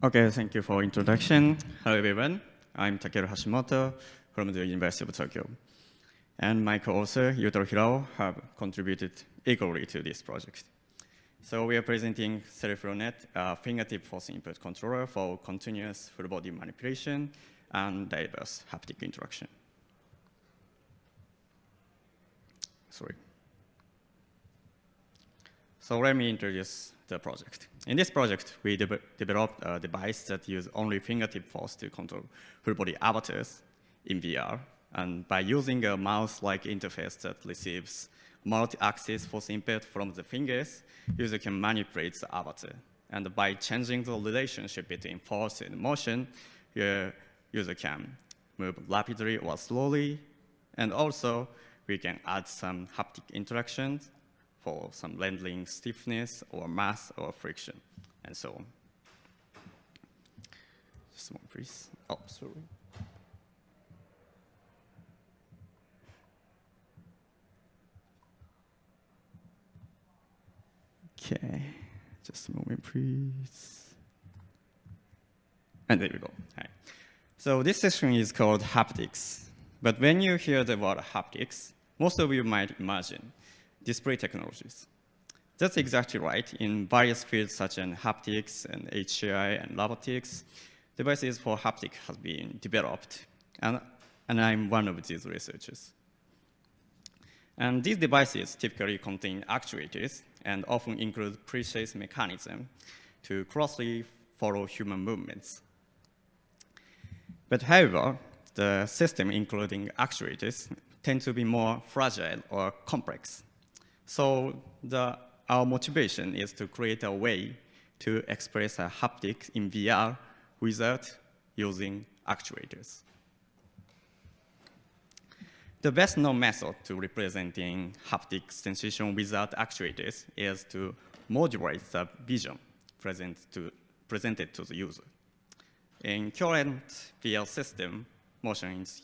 Okay, thank you for introduction. Hello, everyone. I'm Takeru Hashimoto from the University of Tokyo. And my co-author, Yutaro Hirao, have contributed equally to this project. So we are presenting Selfrionette, a fingertip force input controller for continuous full body manipulation and diverse haptic interaction. Sorry. So let me introduce the project. In this project, we developed a device that uses only fingertip force to control full body avatars in VR. And by using a mouse-like interface that receives multi-axis force input from the fingers, user can manipulate the avatar. And by changing the relationship between force and motion, user can move rapidly or slowly. And also, we can add some haptic interactions for some rendering stiffness or mass or friction, and so on. Just one, please. Oh, sorry. Okay, just a moment, please. And there we go. Right. So this section is called haptics. But when you hear the word haptics, most of you might imagine display technologies. That's exactly right. In various fields such as haptics and HCI and robotics, devices for haptic have been developed, and I'm one of these researchers. And these devices typically contain actuators and often include precise mechanisms to closely follow human movements. But however, the system, including actuators, tend to be more fragile or complex. So our motivation is to create a way to express a haptic in VR without using actuators. The best known method to representing haptic sensation without actuators is to modulate the vision presented to the user. In current VR system, motion is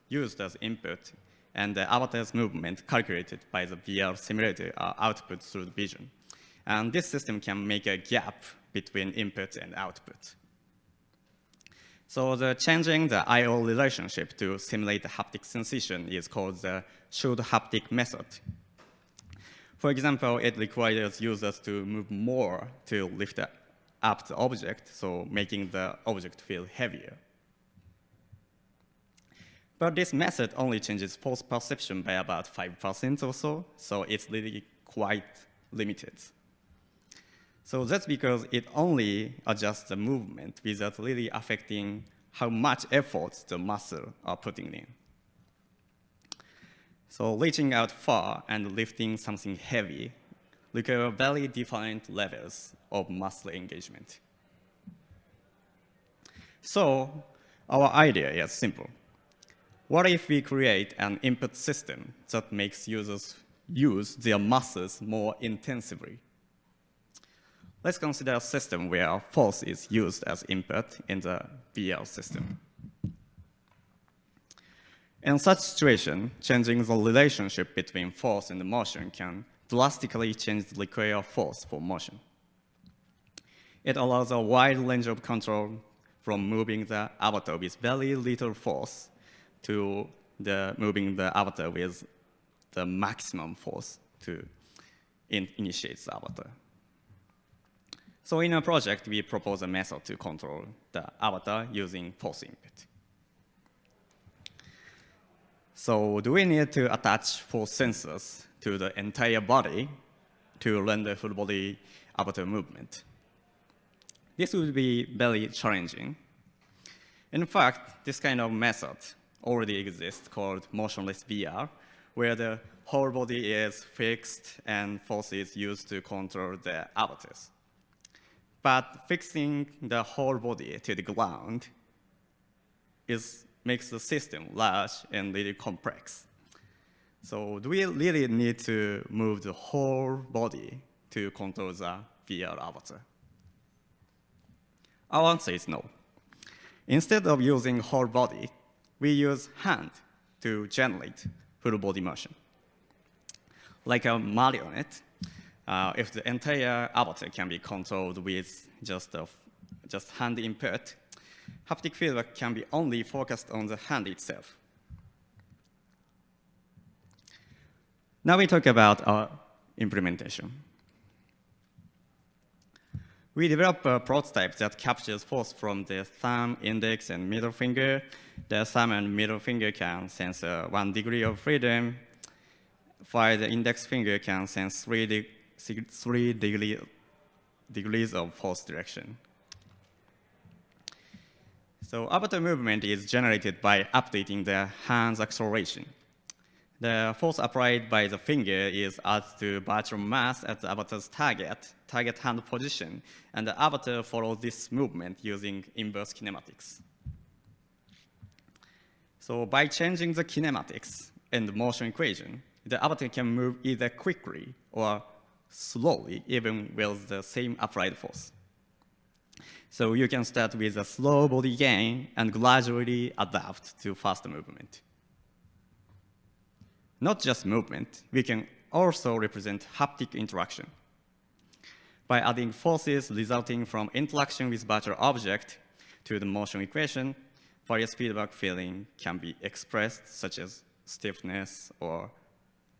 used as input, and the avatar's movement calculated by the VR simulator are output through the vision. And this system can make a gap between input and output. So changing the I/O relationship to simulate the haptic sensation is called the should haptic method. For example, it requires users to move more to lift up the object, so making the object feel heavier. But this method only changes force perception by about 5% or so it's really quite limited. So that's because it only adjusts the movement without really affecting how much effort the muscle are putting in. So reaching out far and lifting something heavy require very different levels of muscle engagement. So our idea is simple. What if we create an input system that makes users use their muscles more intensively? Let's consider a system where force is used as input in the VR system. In such situation, changing the relationship between force and motion can drastically change the required force for motion. It allows a wide range of control from moving the avatar with very little force to moving the avatar with the maximum force to initiate the avatar. So in our project, we propose a method to control the avatar using force input. So do we need to attach force sensors to the entire body to render full body avatar movement? This would be very challenging. In fact, this kind of method already exists called motionless VR, where the whole body is fixed and force is used to control the avatars. But fixing the whole body to the ground makes the system large and really complex. So do we really need to move the whole body to control the VR avatar? Our answer is no. Instead of using whole body, we use hand to generate full body motion. Like a marionette, if the entire avatar can be controlled with just a just hand input, haptic feedback can be only focused on the hand itself. Now we talk about our implementation. We developed a prototype that captures force from the thumb, index, and middle finger. The thumb and middle finger can sense 1 degree of freedom, while the index finger can sense 3 degrees of force direction. So avatar movement is generated by updating the hand's acceleration. The force applied by the finger is added to virtual mass at the avatar's target hand position, and the avatar follows this movement using inverse kinematics. So by changing the kinematics and the motion equation, the avatar can move either quickly or slowly, even with the same applied force. So you can start with a slow body gain and gradually adapt to faster movement. Not just movement, we can also represent haptic interaction. By adding forces resulting from interaction with virtual object to the motion equation, various feedback feeling can be expressed, such as stiffness or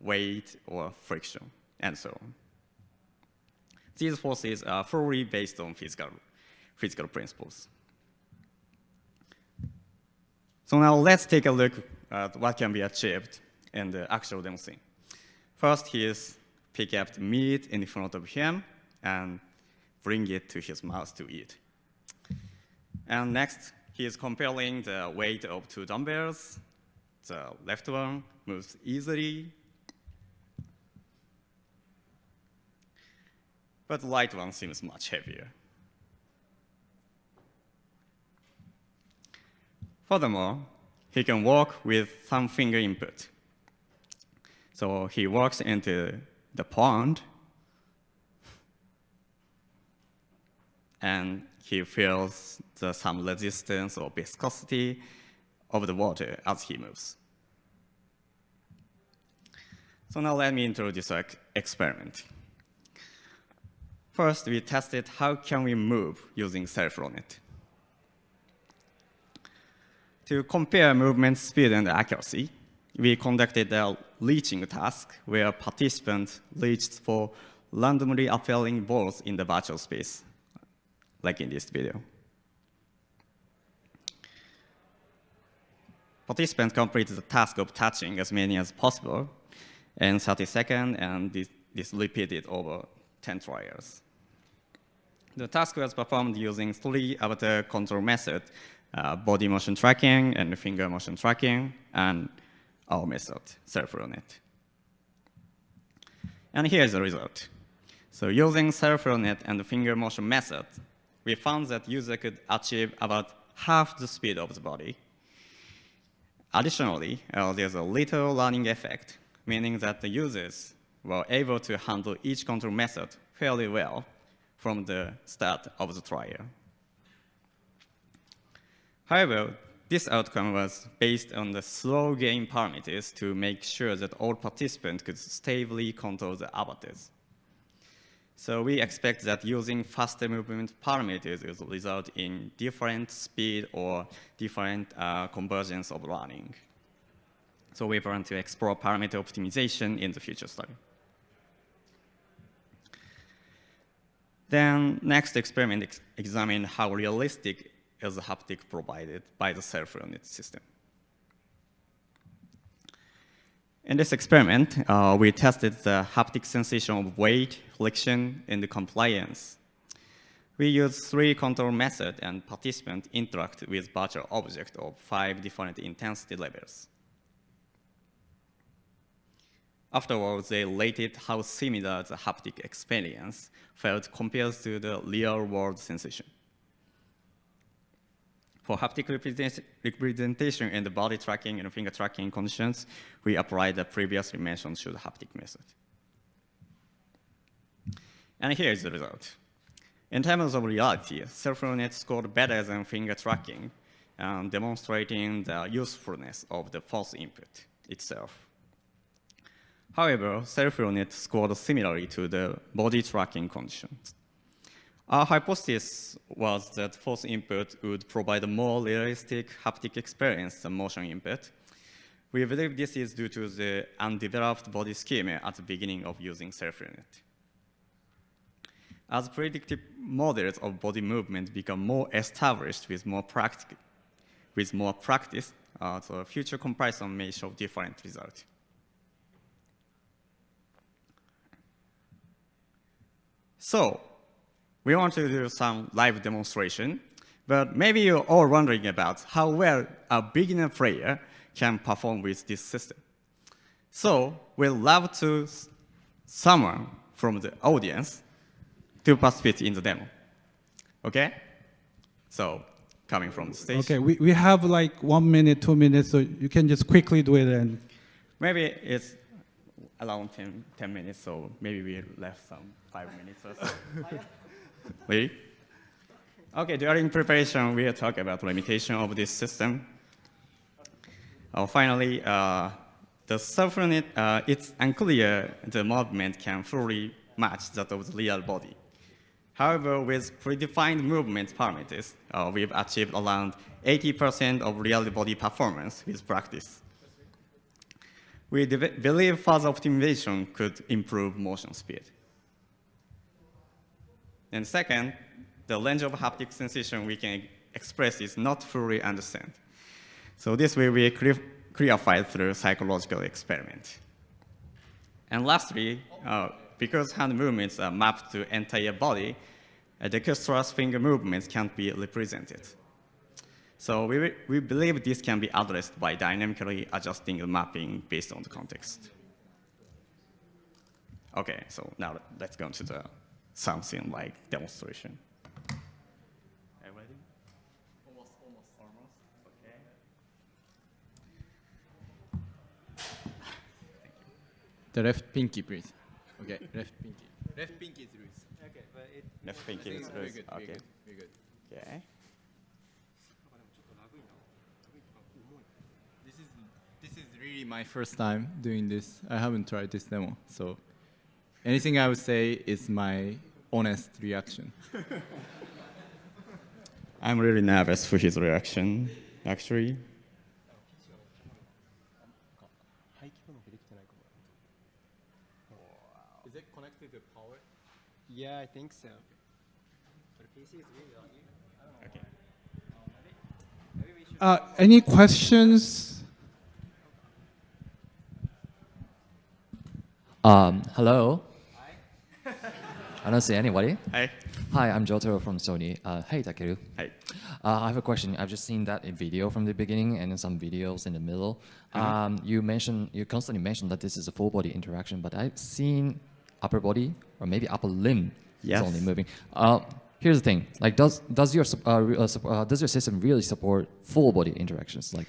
weight or friction, and so on. These forces are fully based on physical principles. So now let's take a look at what can be achieved in the actual demo scene. First, he is picking up the meat in front of him and bring it to his mouth to eat. And next, he is comparing the weight of 2 dumbbells. The left one moves easily, but the right one seems much heavier. Furthermore, he can walk with thumb finger input. So he walks into the pond, and he feels some resistance or viscosity of the water as he moves. So now let me introduce our experiment. First, we tested how can we move using Selfrionette. To compare movement speed and accuracy, we conducted a reaching task where participants reached for randomly appearing balls in the virtual space, like in this video. Participants completed the task of touching as many as possible in 30 seconds, and this repeated over 10 trials. The task was performed using 3 avatar control methods: body motion tracking and finger motion tracking, and our method, Selfrionette. And here's the result. So using Selfrionette and the finger motion method, we found that user could achieve about half the speed of the body. Additionally, there's a little learning effect, meaning that the users were able to handle each control method fairly well from the start of the trial. However, this outcome was based on the slow gain parameters to make sure that all participants could stably control the avatars. So we expect that using faster movement parameters will result in different speed or different convergence of learning. So we plan to explore parameter optimization in the future study. Then next experiment examined how realistic is the haptic provided by the Selfrionette system. In this experiment, we tested the haptic sensation of weight, flexion, and compliance. We used 3 control methods, and participants interact with virtual objects of 5 different intensity levels. Afterwards, they rated how similar the haptic experience felt compared to the real-world sensation. For haptic representation in the body tracking and finger tracking conditions, we applied the previously mentioned should haptic method. And here is the result. In terms of reality, Selfrionette scored better than finger tracking, demonstrating the usefulness of the force input itself. However, Selfrionette scored similarly to the body tracking conditions. Our hypothesis was that force input would provide a more realistic haptic experience than motion input. We believe this is due to the undeveloped body schema at the beginning of using Selfrionette. As predictive models of body movement become more established with more practice, the future comparison may show different results. So, we want to do some live demonstration, but maybe you're all wondering about how well a beginner player can perform with this system. So, we'd love to someone from the audience to participate in the demo. Okay? So, coming from the stage. Okay, we have like 1 minute, 2 minutes, so you can just quickly do it. And maybe it's around 10 minutes, so maybe we left some 5 minutes or so. Really? Okay, during preparation, we'll talk about limitation of this system. Finally, the Selfrionette, it's unclear the movement can fully match that of the real body. However, with predefined movement parameters, we've achieved around 80% of real body performance with practice. We believe further optimization could improve motion speed. And second, the range of haptic sensation we can express is not fully understood. So this will be clarified through psychological experiment. And lastly, because hand movements are mapped to entire body, dexterous finger movements can't be represented. So we believe this can be addressed by dynamically adjusting the mapping based on the context. Okay, so now let's go into the something like demonstration. Are you ready? Almost. Okay. The left pinky, please. Okay, left pinky. Left pinky is loose. Okay, but left pinky is loose. Very Okay. good. Okay. This is really my first time doing this. I haven't tried this demo, so anything I would say is my honest reaction. I'm really nervous for his reaction, actually. Is it connected to power? Yeah, I think so. But the PC is really lucky. Okay. Maybe we should. any questions? Hello. Hi. I don't see anybody. Hi. Hi, I'm Jotaro from Sony. Hey, Takeru. Hi. I have a question. I've just seen that in video from the beginning and then some videos in the middle. You constantly mentioned that this is a full body interaction, but I've seen upper body or maybe upper limb is only moving. Here's the thing: like, does your system really support full body interactions, like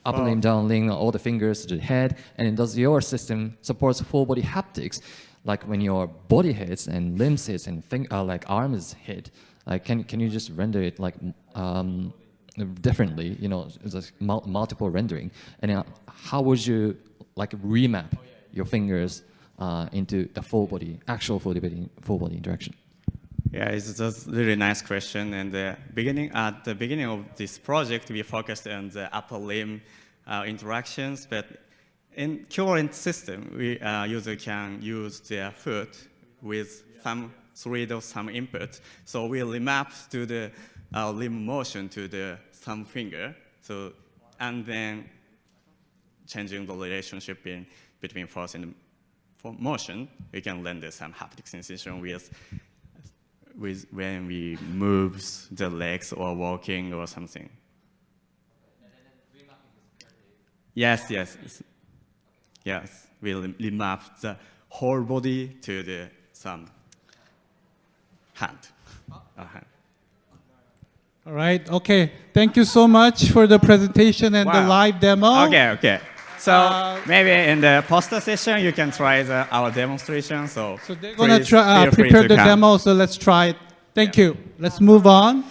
upper limb, down limb, all the fingers to the head? And does your system supports full body haptics, like when your body hits and limbs hits and like arms hit? Like, can you just render it like differently? You know, it's like multiple rendering. And how would you like remap your fingers into the full body, actual full body interaction? Yeah, it's just a really nice question. And at the beginning of this project, we focused on the upper limb interactions. But in current system, user can use their foot with some thumb input. So we remap to the limb motion to the thumb finger. So and then changing the relationship between force and motion, we can render some haptic sensation with when we move the legs or walking or something. Yes. We remap the whole body to the thumb hand. All right, okay. Thank you so much for the presentation and the live demo. Okay. So maybe in the poster session, you can try our demonstration. So they're going to prepare the demo, so let's try it. Thank you. Let's move on.